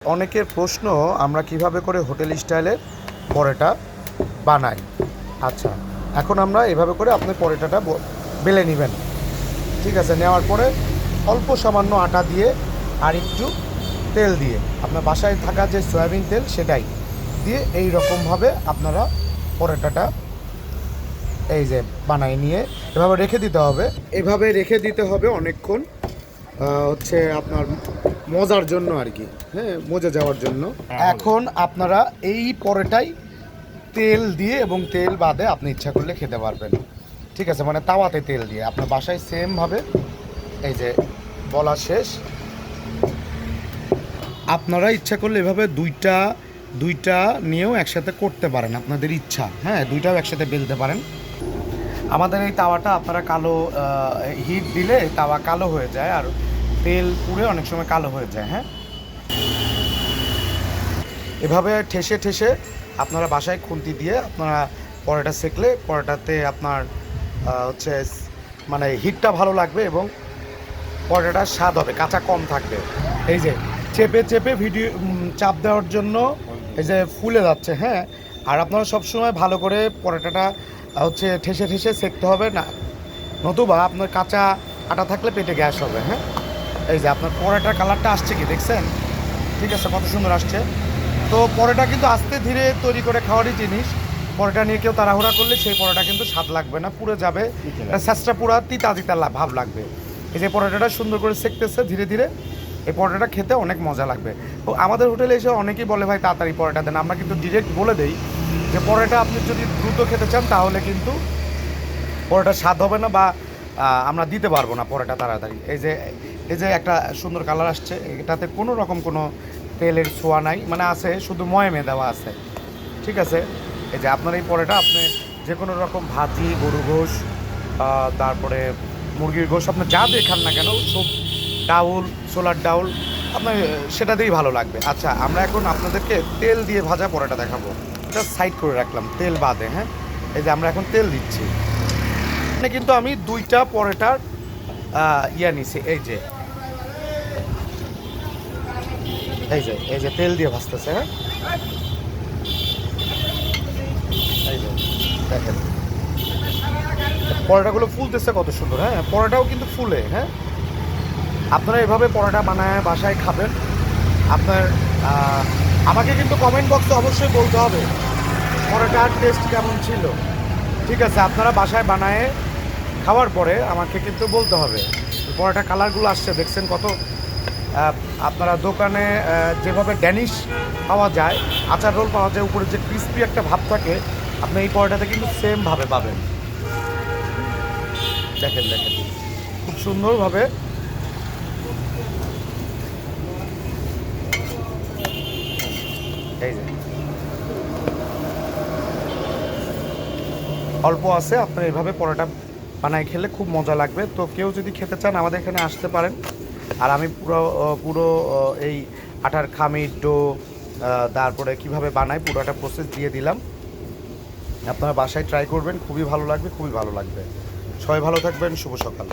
অনেকের প্রশ্ন আমরা কিভাবে করে হোটেল স্টাইলের পরোটা বানাই। আচ্ছা, এখন আমরা এভাবে করে আপনি পরোটাটা বেলে নেবেন। ঠিক আছে, নেওয়ার পরে অল্প সামান্য আটা দিয়ে আর একটু তেল দিয়ে আপনার বাসায় থাকা যে সয়াবিন তেল সেটাই দিয়ে এই রকমভাবে আপনারা পরোটাটা এই যে বানাই নিয়ে এভাবে রেখে দিতে হবে। এভাবে রেখে দিতে হবে অনেকক্ষণ, হচ্ছে আপনার মজার জন্য আর কি, হ্যাঁ, মজে যাওয়ার জন্য। এখন আপনারা এই পরোটাই তেল দিয়ে এবং তেল বাদে আপনি ইচ্ছা করলে খেতে পারবেন। ঠিক আছে, মানে তাওয়াতে তেল দিয়ে আপনার বাসায় সেমভাবে এই যে বলা শেষ। আপনারা ইচ্ছা করলে এভাবে দুইটা নিয়েও একসাথে করতে পারেন, আপনাদের ইচ্ছা। হ্যাঁ, দুইটাও একসাথে বেলতে পারেন। আমাদের এই তাওয়াটা আপনারা কালো হিট দিলে তাওয়া কালো হয়ে যায় আর তেল পুড়ে অনেক সময় কালো হয়ে যায়। হ্যাঁ, এভাবে ঠেসে ঠেসে আপনারা বাসায় খুন্তি দিয়ে আপনারা পরোটা সেঁকলে পরোটাতে আপনার হচ্ছে মানে হিটটা ভালো লাগবে এবং পরোটাটার স্বাদ হবে, কাঁচা কম থাকবে। এই যে চেপে চেপে চাপ দেওয়ার জন্য এই যে ফুলে যাচ্ছে। হ্যাঁ, আর আপনারা সবসময় ভালো করে পরোটাটা হচ্ছে ঠেসে ঠেসে সেঁকতে হবে না, নতুবা আপনার কাঁচা আটা থাকলে পেটে গ্যাস হবে। হ্যাঁ, এই যে আপনার পরোটার কালারটা আসছে কি দেখছেন? ঠিক আছে, কত সুন্দর আসছে। তো পরোটা কিন্তু আস্তে ধীরে তৈরি করে খাওয়ারই জিনিস। পরোটা নিয়ে কেউ তাড়াহুড়া করলে সেই পরোটা কিন্তু স্বাদ লাগবে না, পুড়ে যাবে, স্যাঁচটা পুরা তিতা তিতা ভাব লাগবে। এই যে পরোটাটা সুন্দর করে সেঁকতেছে ধীরে ধীরে, এই পরোটাটা খেতে অনেক মজা লাগবে। তো আমাদের হোটেলে এসে অনেকেই বলে ভাই তাড়াতাড়ি পরোটা দেন, আমরা কিন্তু ডিরেক্ট বলে দেই যে পরোটা আপনি যদি দ্রুত খেতে চান তাহলে কিন্তু পরোটা স্বাদ হবে না বা আমরা দিতে পারবো না পরোটা তাড়াতাড়ি। এই যে একটা সুন্দর কালার আসছে, এটাতে কোনো রকম কোনো তেলের ছোঁয়া নাই, মানে আছে শুধু ময়ামে দেওয়া আছে। ঠিক আছে, এই যে আপনার এই পরোটা আপনি যে কোনো রকম ভাজি, গরু গোশ, তারপরে মুরগির গোশ, আপনি যা দিয়ে খান না কেন, সব ডাউল, ছোলার ডাউল, আপনার সেটাতেই ভালো লাগবে। আচ্ছা, আমরা এখন আপনাদেরকে তেল দিয়ে ভাজা পরোটা দেখাবো। এটা সাইড করে রাখলাম তেল বাদে। হ্যাঁ, এই যে আমরা এখন তেল দিচ্ছি। এখানে কিন্তু আমি দুইটা পরোটার নিছি। এই যে তেল দিয়ে ভাজতেছে। হ্যাঁ, এই যে দেখেন পরোটাগুলো ফুলতেছে কত সুন্দর। হ্যাঁ, পরোটাও কিন্তু ফুলে। হ্যাঁ, আপনারা এভাবে পরোটা বানায় বাসায় খাবেন। আপনার আমাকে কিন্তু কমেন্ট বক্সে অবশ্যই বলতে হবে পরোটার টেস্ট কেমন ছিল। ঠিক আছে, আপনারা বাসায় বানায় খাওয়ার পরে আমাকে কিন্তু বলতে হবে। পরোটা কালারগুলো আসছে দেখছেন কত। আপনারা দোকানে যেভাবে ড্যানিশ পাওয়া যায়, আচার রোল পাওয়া যায়, উপরে যে ক্রিস্পি একটা ভাব থাকে, আপনি এই পরোটাতে কিন্তু সেমভাবে পাবেন। দেখেন দেখেন খুব সুন্দরভাবে। এই যে অল্প আছে, আপনার এইভাবে পরোটা বানায় খেলে খুব মজা লাগবে। তো কেউ যদি খেতে চান আমাদের এখানে আসতে পারেন। আর আমি পুরো পুরো এই আটার খামির ডো, তারপরে কিভাবে বানাই পুরোটা প্রসেস দিয়ে দিলাম। আপনারা বাসায় ট্রাই করবেন, খুবই ভালো লাগবে, খুবই ভালো লাগবে। সবাই ভালো থাকবেন, শুভ সকাল।